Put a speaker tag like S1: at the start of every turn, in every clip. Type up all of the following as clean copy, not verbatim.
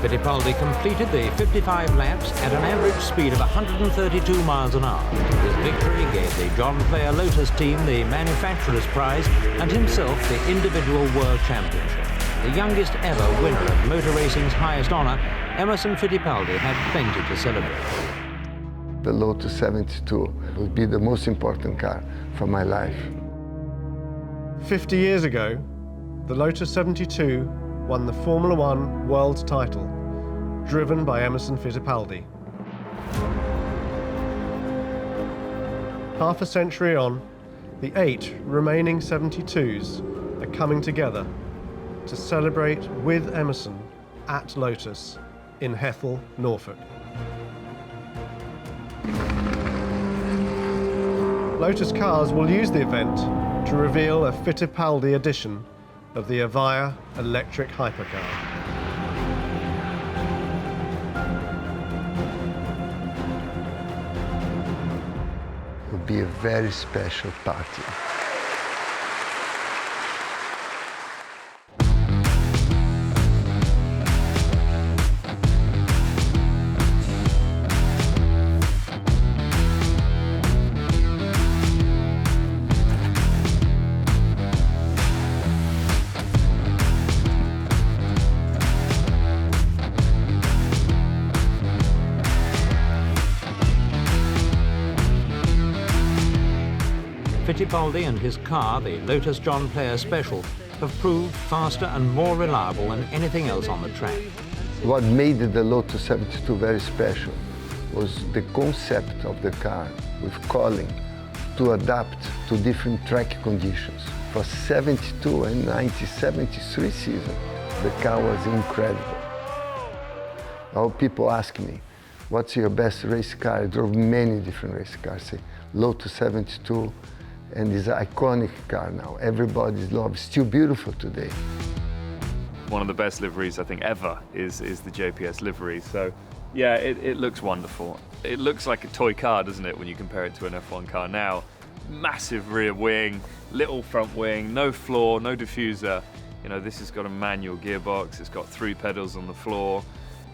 S1: Fittipaldi completed the 55 laps at an average speed of 132 miles an hour. His victory gave the John Player Lotus team the manufacturer's prize and himself the individual world championship. The youngest ever winner of motor racing's highest honour, Emerson Fittipaldi had plenty to celebrate.
S2: The Lotus 72 would be the most important car for my life.
S3: 50 years ago, the Lotus 72 won the Formula One world title, driven by Emerson Fittipaldi. Half a century on, the 8 remaining 72s are coming together to celebrate with Emerson at Lotus in Hethel, Norfolk. Lotus Cars will use the event to reveal a Fittipaldi edition of the Avaya electric hypercar.
S2: It will be a very special party.
S1: Fittipaldi and his car, the Lotus John Player Special, have proved faster and more reliable than anything else on the track.
S2: What made the Lotus 72 very special was the concept of the car with cooling to adapt to different track conditions. For 72 and 73 season, the car was incredible. All people ask me, what's your best race car? I drove many different race cars, say Lotus 72, and it's an iconic car now. Everybody loves, still beautiful today.
S4: One of the best liveries I think ever is the JPS livery. So yeah, it looks wonderful. It looks like a toy car, doesn't it, when you compare it to an F1 car now. Massive rear wing, little front wing, no floor, no diffuser. You know, this has got a manual gearbox, it's got 3 pedals on the floor,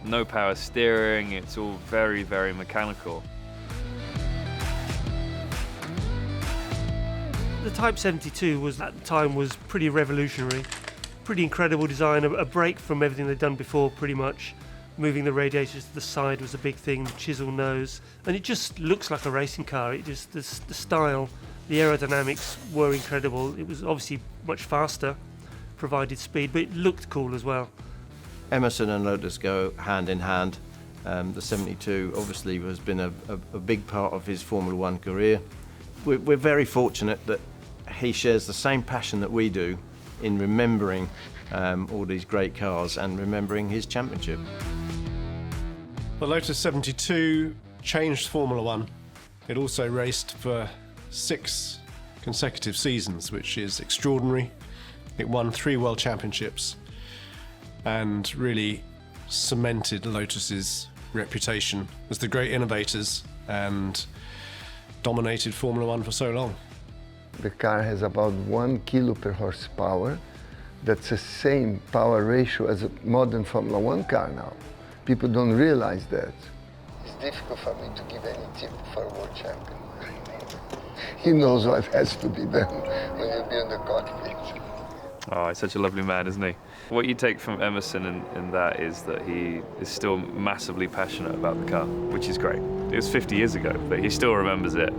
S4: no power steering, it's all very, very mechanical.
S5: The Type 72 was, at the time, was pretty revolutionary. Pretty incredible design, a break from everything they'd done before, pretty much. Moving the radiators to the side was a big thing, chisel nose. And it just looks like a racing car. It just, the style, the aerodynamics were incredible. It was obviously much faster, provided speed, but it looked cool as well.
S6: Emerson and Lotus go hand in hand. The 72 obviously has been a big part of his Formula One career. We're very fortunate that he shares the same passion that we do in remembering all these great cars and remembering his championship.
S3: The Lotus 72 changed Formula One. It also raced for 6 consecutive seasons, which is extraordinary. It won 3 world championships and really cemented Lotus's reputation as the great innovators and dominated Formula One for so long.
S2: The car has about 1 kilo per horsepower. That's the same power ratio as a modern Formula One car now. People don't realize that. It's difficult for me to give any tip for a world champion. He knows what has to be done when you be in the cockpit.
S4: Oh, he's such a lovely man, isn't he? What you take from Emerson in that is that he is still massively passionate about the car, which is great. It was 50 years ago, but he still remembers it.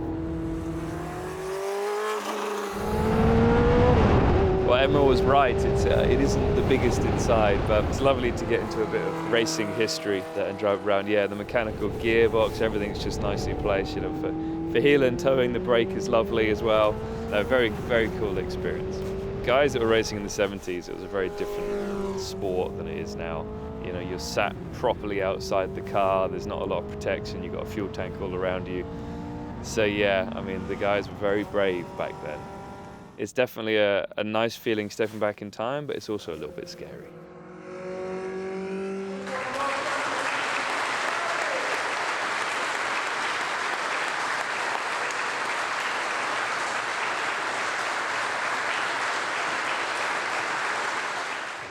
S4: Well, Emma was right. It isn't the biggest inside, but it's lovely to get into a bit of racing history and drive around. Yeah, the mechanical gearbox, everything's just nicely placed. You know, for heel and towing, the brake is lovely as well. No, very, very cool experience. Guys that were racing in the 70s, it was a very different sport than it is now. You know, you're sat properly outside the car, there's not a lot of protection, you've got a fuel tank all around you. So yeah, I mean, the guys were very brave back then. It's definitely a nice feeling stepping back in time, but it's also a little bit scary.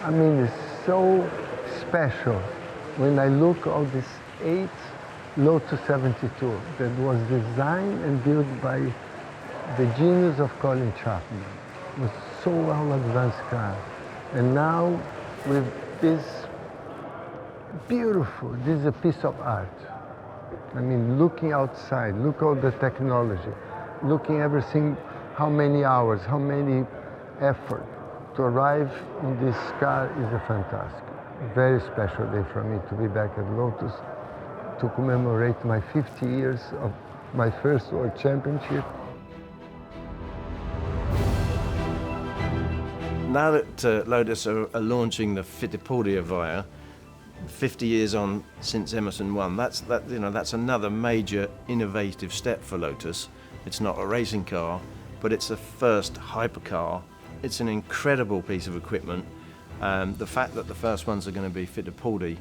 S2: I mean, it's so special when I look at this 8 Lotus 72 that was designed and built by the genius of Colin Chapman. It was so well advanced car. And now with this beautiful, this is a piece of art. I mean, looking outside, look at the technology, looking everything, how many hours, how many effort to arrive in this car is a fantastic, very special day for me to be back at Lotus to commemorate my 50 years of my first World Championship.
S6: Now that Lotus are launching the Fittipaldi Avaya, 50 years on since Emerson won, that's another major innovative step for Lotus. It's not a racing car, but it's the first hypercar. It's an incredible piece of equipment. The fact that the first ones are going to be Fittipaldi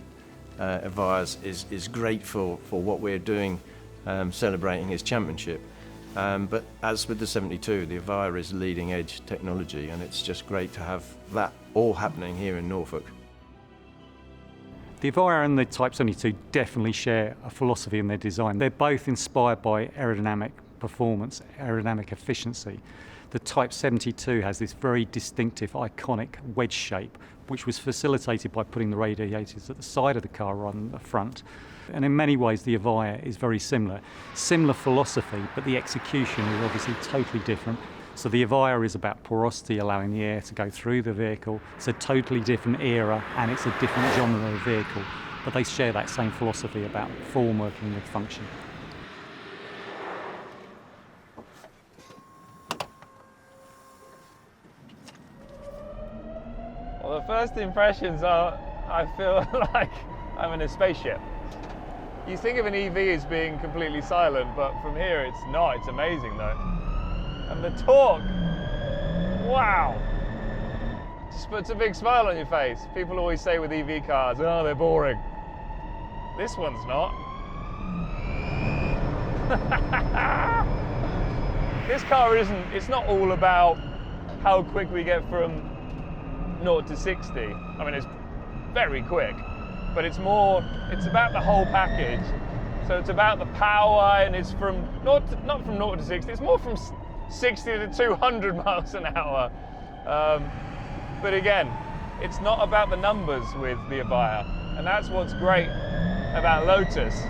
S6: Avayas is great for what we're doing, celebrating his championship. But as with the 72, the Avaya is leading edge technology, and it's just great to have that all happening here in Norfolk.
S7: The Avaya and the Type 72 definitely share a philosophy in their design. They're both inspired by aerodynamic performance, aerodynamic efficiency. The Type 72 has this very distinctive, iconic wedge shape, which was facilitated by putting the radiators at the side of the car rather than the front. And in many ways, the Avaya is very similar. Similar philosophy, but the execution is obviously totally different. So the Avaya is about porosity, allowing the air to go through the vehicle. It's a totally different era, and it's a different genre of vehicle. But they share that same philosophy about form working with function.
S4: Well, the first impressions are, I feel like I'm in a spaceship. You think of an EV as being completely silent, but from here it's not. It's amazing though. And the torque, wow. Just puts a big smile on your face. People always say with EV cars, oh, they're boring. This one's not. This car it's not all about how quick we get from 0 to 60. I mean, it's very quick, but it's about the whole package. So it's about the power, and it's not from 0 to 60, it's more from 60 to 200 miles an hour. But again, it's not about the numbers with the Avaya, and that's what's great about Lotus.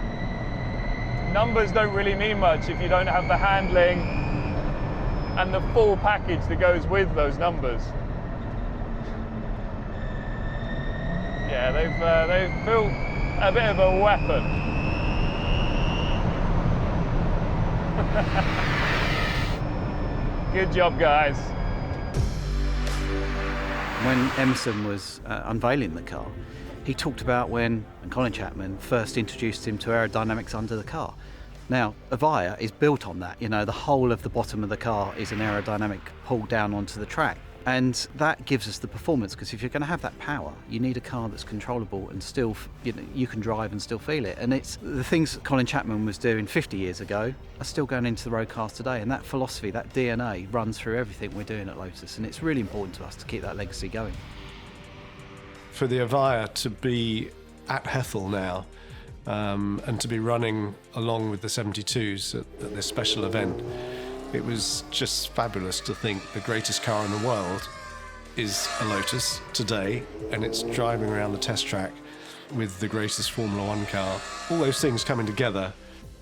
S4: Numbers don't really mean much if you don't have the handling and the full package that goes with those numbers. Yeah, they've built a bit of a weapon. Good job, guys.
S8: When Emerson was unveiling the car, he talked about when Colin Chapman first introduced him to aerodynamics under the car. Now, Avaya is built on that. You know, the whole of the bottom of the car is an aerodynamic pull down onto the track. And that gives us the performance, because if you're going to have that power, you need a car that's controllable and still, you can drive and still feel it. And it's the things that Colin Chapman was doing 50 years ago are still going into the road cars today. And that philosophy, that DNA runs through everything we're doing at Lotus. And it's really important to us to keep that legacy going.
S3: For the Avaya to be at Hethel now, and to be running along with the 72s at this special event, it was just fabulous to think the greatest car in the world is a Lotus today, and it's driving around the test track with the greatest Formula One car. All those things coming together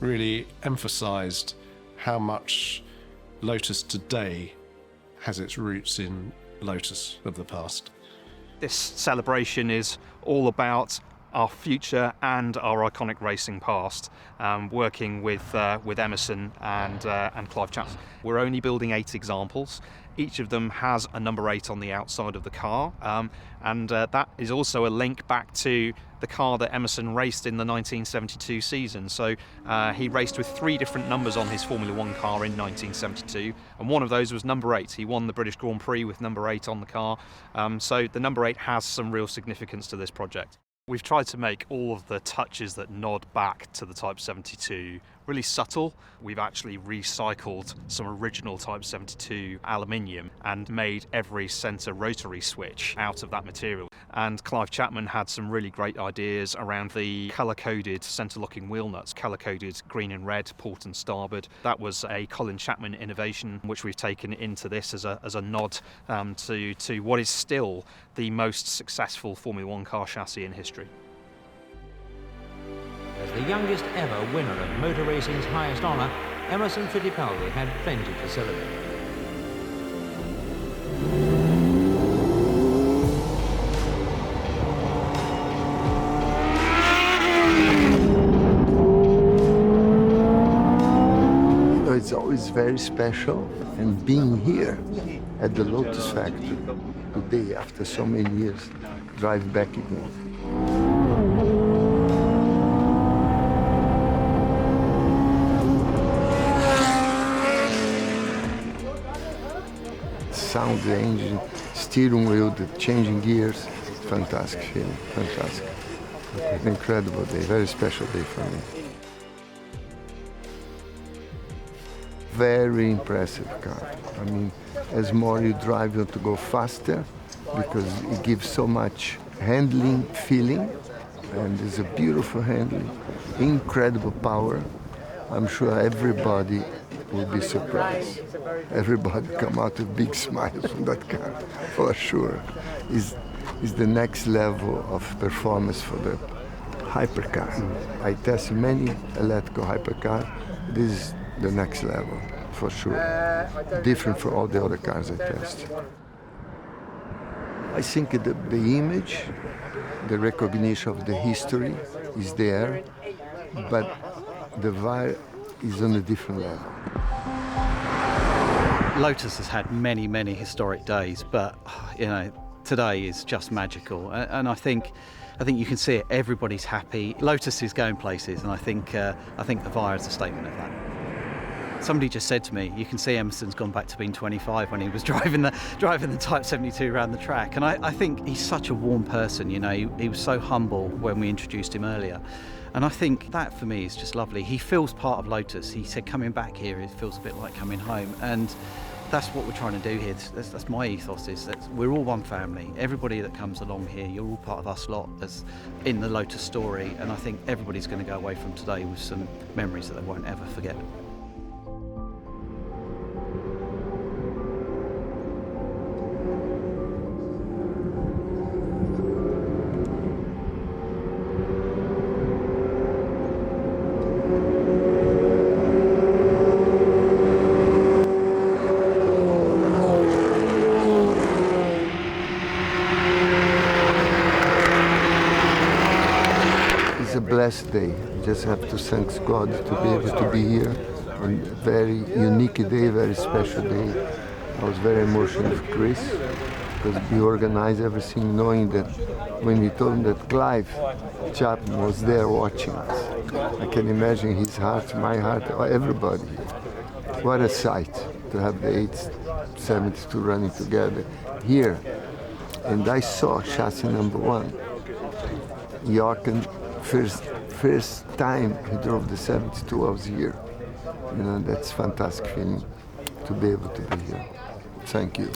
S3: really emphasised how much Lotus today has its roots in Lotus of the past.
S9: This celebration is all about our future and our iconic racing past, working with Emerson and Clive Chapman. We're only building 8 examples. Each of them has a number 8 on the outside of the car, and that is also a link back to the car that Emerson raced in the 1972 season. So he raced with 3 different numbers on his Formula One car in 1972, and one of those was number 8. He won the British Grand Prix with number 8 on the car, so the number 8 has some real significance to this project. We've tried to make all of the touches that nod back to the Type 72 really subtle. We've actually recycled some original Type 72 aluminium and made every centre rotary switch out of that material. And Clive Chapman had some really great ideas around the colour-coded centre-locking wheel nuts, colour-coded green and red, port and starboard. That was a Colin Chapman innovation, which we've taken into this as a nod to what is still the most successful Formula One car chassis in history.
S1: As the youngest ever winner of motor racing's highest honour, Emerson Fittipaldi had plenty to celebrate.
S2: It's always very special, and being here at the Lotus factory today, after so many years, drive back again. Sound, the engine, steering wheel, the changing gears, fantastic feeling, fantastic. An incredible day, very special day for me. Very impressive car. I mean, as more you drive, you want to go faster because it gives so much handling feeling, and it's a beautiful handling, incredible power. I'm sure everybody will be surprised. Everybody come out with big smiles from that car, for sure. Is the next level of performance for the hypercar. I tested many electrical hypercar. This is the next level, for sure. Different from all the other cars I tested. I think the image, the recognition of the history is there, but the vibe is on a different level.
S8: Lotus has had many, many historic days, but today is just magical, and I think you can see it. Everybody's happy. Lotus is going places, and I think Avaya is a statement of that. Somebody just said to me, you can see Emerson's gone back to being 25 when he was driving the Type 72 around the track, and I think he's such a warm person. He was so humble when we introduced him earlier, and I think that for me is just lovely. He feels part of Lotus. He said coming back here, it feels a bit like coming home, and that's what we're trying to do here. That's my ethos, is that we're all one family. Everybody that comes along here, you're all part of us lot as in the Lotus story, and I think everybody's going to go away from today with some memories that they won't ever forget.
S2: It's a blessed day. Just have to thank God to be able to be here. A very unique day, very special day. I was very emotional with Chris because he organized everything, knowing that when we told him that Clive Chapman was there watching us. I can imagine his heart, my heart, everybody. What a sight to have the 872 running together here. And I saw chassis number 1. Jochen, first time he drove the 72, I was here. That's fantastic feeling to be able to be here. Thank you.